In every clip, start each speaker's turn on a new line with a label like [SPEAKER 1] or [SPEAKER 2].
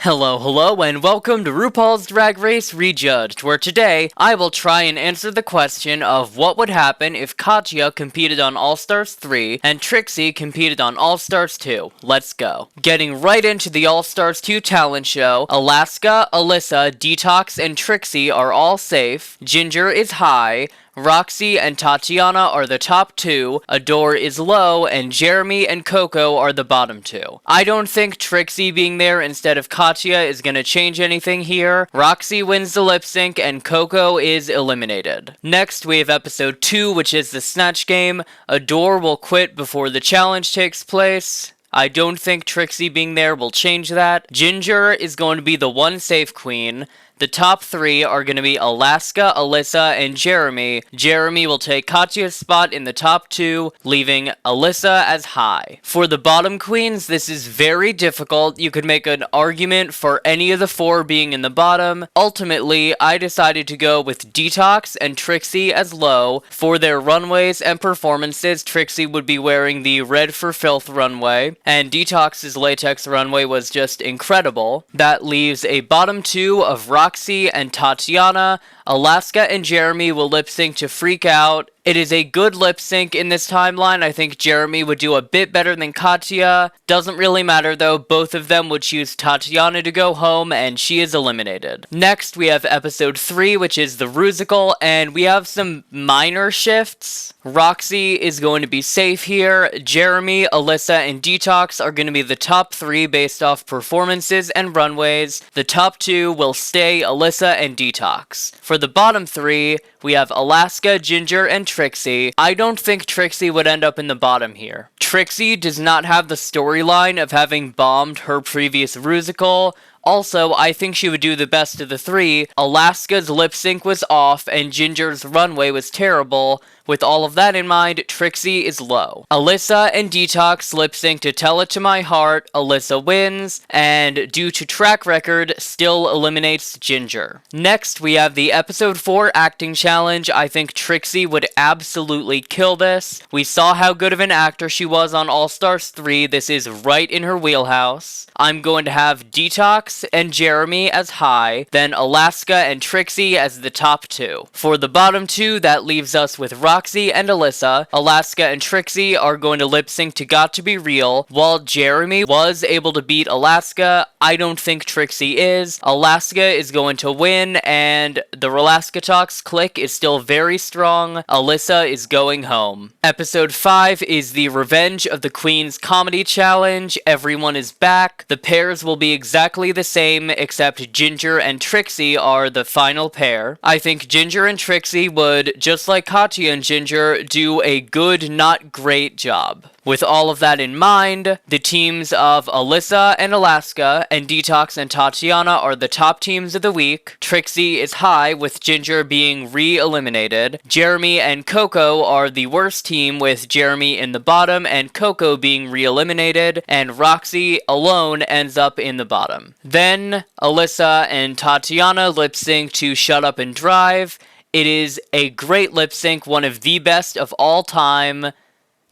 [SPEAKER 1] Hello, and welcome to RuPaul's Drag Race Rejudged, where today I will try and answer the question of what would happen if Katya competed on All-Stars 3 and Trixie competed on All-Stars 2. Let's go. Getting right into the All-Stars 2 talent show, Alaska, Alyssa, Detox, and Trixie are all safe, Ginger is high, Roxy and Tatiana are the top two, Adore is low, and Jeremy and Coco are the bottom two. I don't think Trixie being there instead of Katya is gonna change anything here. Roxy wins the lip sync and Coco is eliminated. Next, we have episode 2, which is the Snatch Game. Adore will quit before the challenge takes place. I don't think Trixie being there will change that. Ginger is going to be the one safe queen. The top three are going to be Alaska, Alyssa, and Jeremy. Jeremy will take Katya's spot in the top two, leaving Alyssa as high. For the bottom queens, this is very difficult. You could make an argument for any of the four being in the bottom. Ultimately, I decided to go with Detox and Trixie as low. For their runways and performances, Trixie would be wearing the Red for Filth runway, and Detox's latex runway was just incredible. That leaves a bottom two of Roxy and Tatiana. Alaska and Jeremy will lip sync to Freak Out. It is a good lip sync in this timeline. I think Jeremy would do a bit better than Katya. Doesn't really matter though, both of them would choose Tatiana to go home and she is eliminated. Next we have episode 3, which is the Rusical, and we have some minor shifts. Roxy is going to be safe here. Jeremy, Alyssa, and Detox are going to be the top 3 based off performances and runways. The top 2 will stay Alyssa and Detox. For the bottom 3, we have Alaska, Ginger, and Trixie. I don't think Trixie would end up in the bottom here. Trixie does not have the storyline of having bombed her previous Rusical. Also, I think she would do the best of the 3. Alaska's lip sync was off, and Ginger's runway was terrible. With all of that in mind, Trixie is low. Alyssa and Detox lip sync to Tell It to My Heart. Alyssa wins, and due to track record, still eliminates Ginger. Next, we have the episode 4 acting challenge. I think Trixie would absolutely kill this. We saw how good of an actor she was on All Stars 3. This is right in her wheelhouse. I'm going to have Detox and Jeremy as high, then Alaska and Trixie as the top 2. For the bottom 2, that leaves us with Roxy and Alyssa. Alaska and Trixie are going to lip sync to Got to Be Real. While Jeremy was able to beat Alaska, I don't think Trixie is. Alaska is going to win, and the Alaska Talks clique is still very strong. Alyssa is going home. Episode 5 is the Revenge of the Queens Comedy Challenge. Everyone is back. The pairs will be exactly the same, except Ginger and Trixie are the final pair. I think Ginger and Trixie would, just like Katya and Ginger, do a good, not great job. With all of that in mind, the teams of Alyssa and Alaska and Detox and Tatiana are the top teams of the week. Trixie is high, with Ginger being re-eliminated. Jeremy and Coco are the worst team, with Jeremy in the bottom and Coco being re-eliminated, and Roxy alone ends up in the bottom. Then, Alyssa and Tatiana lip sync to Shut Up and Drive. It is a great lip sync, one of the best of all time.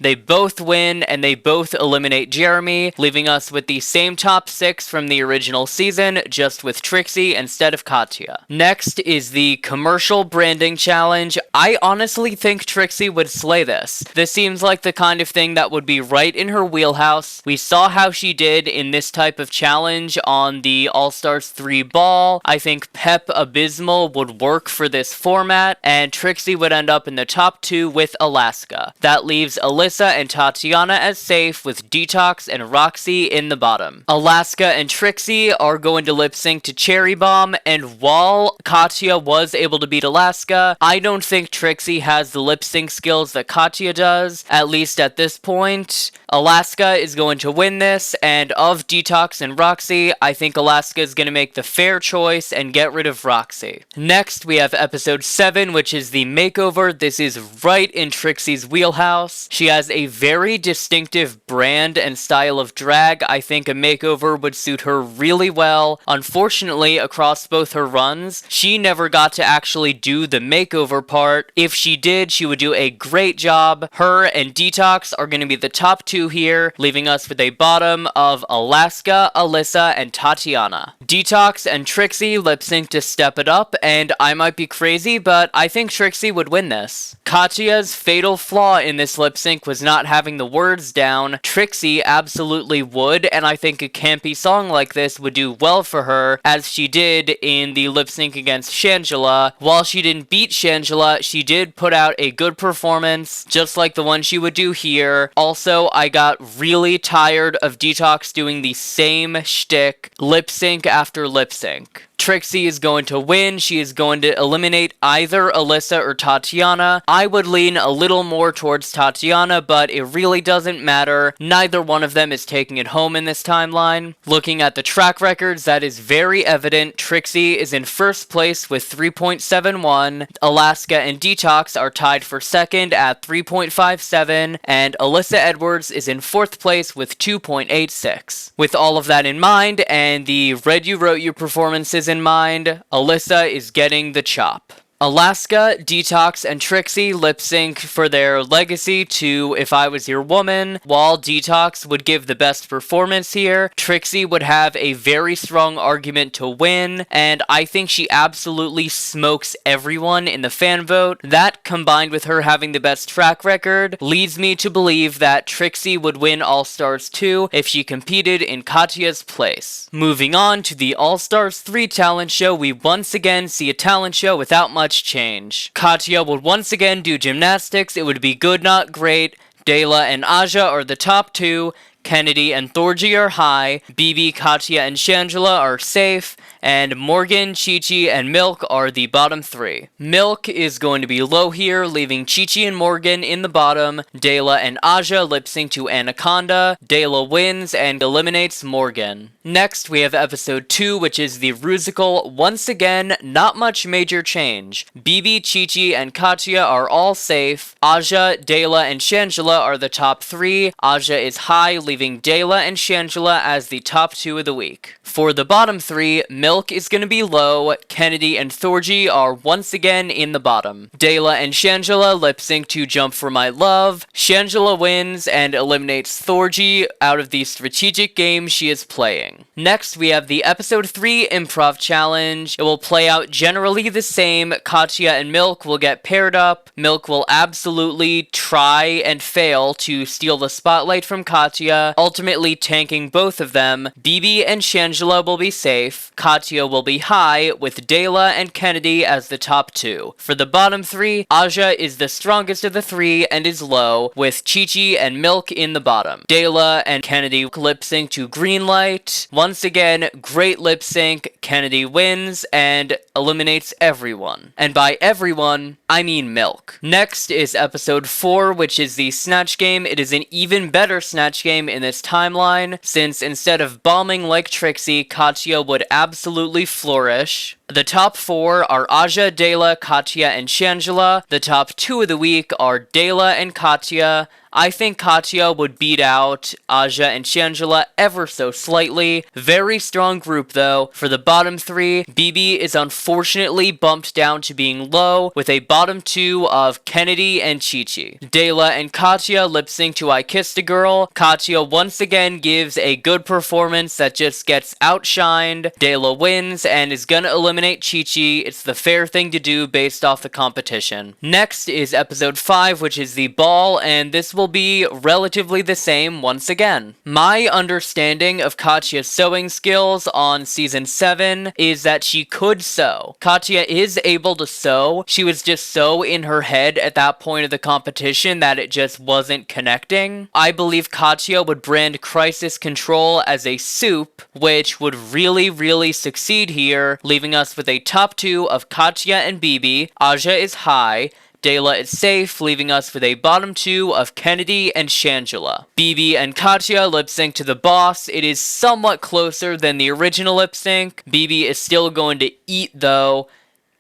[SPEAKER 1] They both win, and they both eliminate Jeremy, leaving us with the same top 6 from the original season, just with Trixie instead of Katya. Next is the Commercial Branding Challenge. I honestly think Trixie would slay this. This seems like the kind of thing that would be right in her wheelhouse. We saw how she did in this type of challenge on the All-Stars 3 ball. I think Pep Abysmal would work for this format, and Trixie would end up in the top 2 with Alaska. That leaves Alyssa and Tatiana as safe, with Detox and Roxy in the bottom. Alaska and Trixie are going to lip sync to Cherry Bomb, and while Katya was able to beat Alaska, I don't think Trixie has the lip sync skills that Katya does, at least at this point. Alaska is going to win this, and of Detox and Roxy, I think Alaska is going to make the fair choice and get rid of Roxy. Next, we have episode 7, which is the Makeover. This is right in Trixie's wheelhouse. She has has a very distinctive brand and style of drag. I think a makeover would suit her really well. Unfortunately, across both her runs, she never got to actually do the makeover part. If she did, she would do a great job. Her and Detox are going to be the top two here, leaving us with a bottom of Alaska, Alyssa, and Tatiana. Detox and Trixie lip sync to Step It Up, and I might be crazy, but I think Trixie would win this. Katya's fatal flaw in this lip sync was not having the words down. Trixie absolutely would, and I think a campy song like this would do well for her, as she did in the lip sync against Shangela. While she didn't beat Shangela, she did put out a good performance, just like the one she would do here. Also, I got really tired of Detox doing the same shtick, lip sync after lip sync. Trixie is going to win. She is going to eliminate either Alyssa or Tatiana. I would lean a little more towards Tatiana, but it really doesn't matter. Neither one of them is taking it home in this timeline. Looking at the track records, that is very evident. Trixie is in first place with 3.71. Alaska and Detox are tied for second at 3.57. And Alyssa Edwards is in fourth place with 2.86. With all of that in mind, and the Read You Wrote You performances in mind, Alyssa is getting the chop. Alaska, Detox, and Trixie lip sync for their legacy to If I Was Your Woman. While Detox would give the best performance here, Trixie would have a very strong argument to win, and I think she absolutely smokes everyone in the fan vote. That, combined with her having the best track record, leads me to believe that Trixie would win All Stars 2 if she competed in Katya's place. Moving on to the All Stars 3 talent show, we once again see a talent show without much change. Katya would once again do gymnastics. It would be good, not great. Dayla and Aja are the top two. Kennedy and Thorgy are high. BB, Katya, and Shangela are safe. And Morgan, Chi-Chi, and Milk are the bottom three. Milk is going to be low here, leaving Chi-Chi and Morgan in the bottom. Dayla and Aja lip sync to Anaconda. Dayla wins and eliminates Morgan. Next, we have episode 2, which is the Rusical. Once again, not much major change. BB, Chi-Chi, and Katya are all safe. Aja, Dayla, and Shangela are the top three. Aja is high, leaving Dayla and Shangela as the top two of the week. For the bottom three, Milk is going to be low. Kennedy and Thorgy are once again in the bottom. Dayla and Shangela lip sync to Jump For My Love. Shangela wins and eliminates Thorgy out of the strategic game she is playing. Next, we have the episode 3 improv challenge. It will play out generally the same. Katya and Milk will get paired up. Milk will absolutely try and fail to steal the spotlight from Katya, ultimately tanking both of them. BB and Shangela will be safe. Katya will be high, with Dayla and Kennedy as the top two. For the bottom three, Aja is the strongest of the three and is low, with Chi-Chi and Milk in the bottom. Dayla and Kennedy lip sync to Green Light. Once again, great lip sync. Kennedy wins and eliminates everyone. And by everyone, I mean Milk. Next is episode 4, which is the Snatch Game. It is an even better Snatch Game in this timeline, since instead of bombing like Trixie, Katya would absolutely flourish. The top 4 are Aja, Dayla, Katya, and Shangela. The top 2 of the week are Dayla and Katya. I think Katya would beat out Aja and Shangela ever so slightly. Very strong group though. For the bottom 3, BB is unfortunately bumped down to being low, with a bottom 2 of Kennedy and Chi-Chi. Dayla and Katya lip sync to I Kissed a Girl. Katya once again gives a good performance that just gets outshined. Dayla wins and is gonna eliminate Chi-Chi. It's the fair thing to do based off the competition. Next is episode 5, which is the Ball, and this will be relatively the same once again. My understanding of Katya's sewing skills on season 7 is that she could sew. Katya is able to sew. She was just so in her head at that point of the competition that it just wasn't connecting. I believe Katya would brand Crisis Control as a soup, which would really succeed here, leaving us with a top 2 of Katya and BB. Aja is high. Dayla is safe, leaving us with a bottom 2 of Kennedy and Shangela. BB and Katya lip sync to The Boss. It is somewhat closer than the original lip sync. BB is still going to eat though.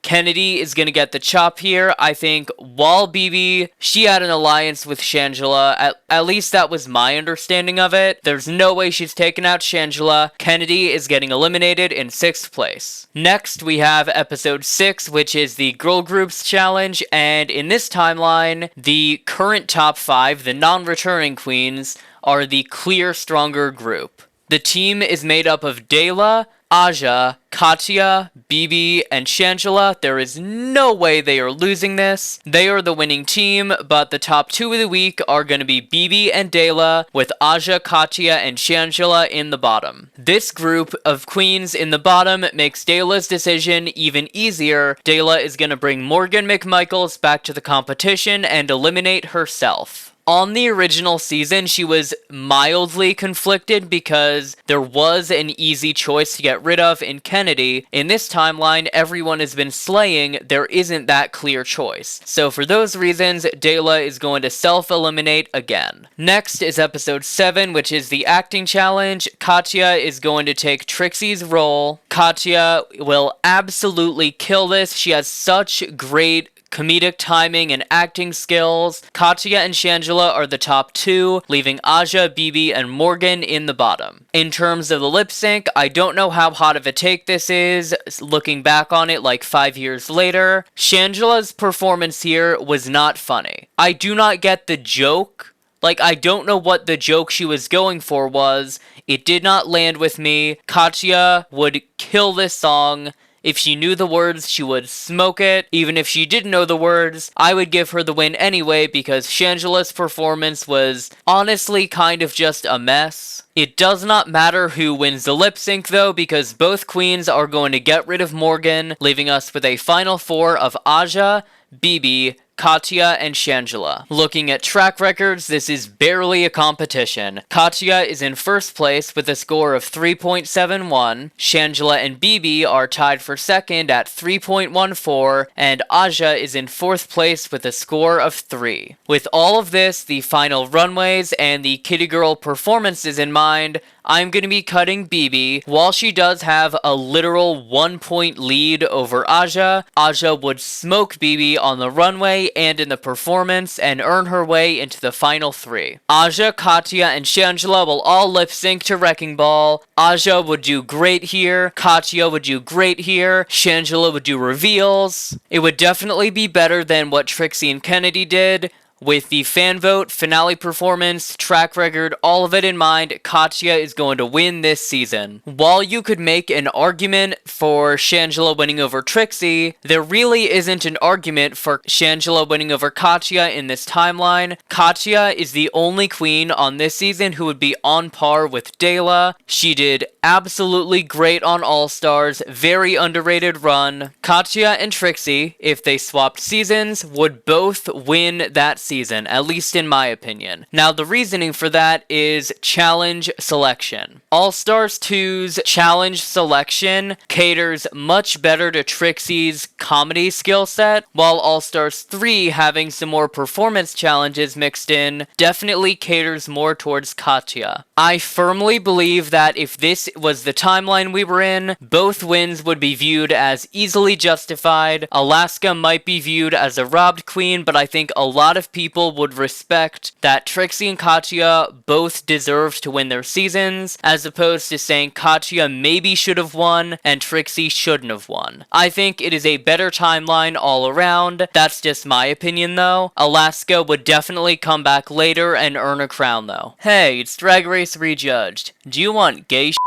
[SPEAKER 1] Kennedy is gonna get the chop here. I think while BB, she had an alliance with Shangela, at least that was my understanding of it. There's no way she's taken out Shangela. Kennedy is getting eliminated in 6th place. Next, we have episode 6, which is the Girl Groups Challenge, and in this timeline, the current top 5, the non-returning queens, are the clear stronger group. The team is made up of Dela, Aja, Katya, BB, and Shangela. There is no way they are losing this. They are the winning team, but the top 2 of the week are going to be BB and Dela, with Aja, Katya, and Shangela in the bottom. This group of queens in the bottom makes Dela's decision even easier. Dela is going to bring Morgan McMichaels back to the competition and eliminate herself. On the original season, she was mildly conflicted because there was an easy choice to get rid of in Kennedy. In this timeline, everyone has been slaying, there isn't that clear choice. So for those reasons, Dela is going to self-eliminate again. Next is episode 7, which is the acting challenge. Katya is going to take Trixie's role. Katya will absolutely kill this. She has such great comedic timing and acting skills. Katya and Shangela are the top 2, leaving Aja, BB, and Morgan in the bottom. In terms of the lip sync, I don't know how hot of a take this is, looking back on it like 5 years later. Shangela's performance here was not funny. I do not get the joke. I don't know what the joke she was going for was. It did not land with me. Katya would kill this song. If she knew the words, she would smoke it. Even if she didn't know the words, I would give her the win anyway because Shangela's performance was honestly kind of just a mess. It does not matter who wins the lip sync though, because both queens are going to get rid of Morgan, leaving us with a final 4 of Aja, BB, Katya, and Shangela. Looking at track records, this is barely a competition. Katya is in first place with a score of 3.71, Shangela and BB are tied for second at 3.14, and Aja is in fourth place with a score of 3. With all of this, the final runways, and the Kitty Girl performances in mind, I'm going to be cutting BB. While she does have a literal 1-point lead over Aja, Aja would smoke BB on the runway and in the performance and earn her way into the final 3. Aja, Katya, and Shangela will all lip sync to Wrecking Ball. Aja would do great here, Katya would do great here, Shangela would do reveals. It would definitely be better than what Trixie and Kennedy did. With the fan vote, finale performance, track record, all of it in mind, Katya is going to win this season. While you could make an argument for Shangela winning over Trixie, there really isn't an argument for Shangela winning over Katya in this timeline. Katya is the only queen on this season who would be on par with Dela. She did absolutely great on All Stars, very underrated run. Katya and Trixie, if they swapped seasons, would both win that season, at least in my opinion. Now, the reasoning for that is challenge selection. All Stars 2's challenge selection caters much better to Trixie's comedy skill set, while All Stars 3, having some more performance challenges mixed in, definitely caters more towards Katya. I firmly believe that if this was the timeline we were in, both wins would be viewed as easily justified. Alaska might be viewed as a robbed queen, but I think a lot of people would respect that Trixie and Katya both deserved to win their seasons, as opposed to saying Katya maybe should have won and Trixie shouldn't have won. I think it is a better timeline all around. That's just my opinion though. Alaska would definitely come back later and earn a crown though. Hey, it's Drag Race Rejudged. Do you want gay shit?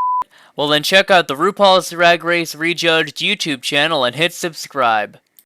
[SPEAKER 1] Well then check out the RuPaul's Drag Race Rejudged YouTube channel and hit subscribe.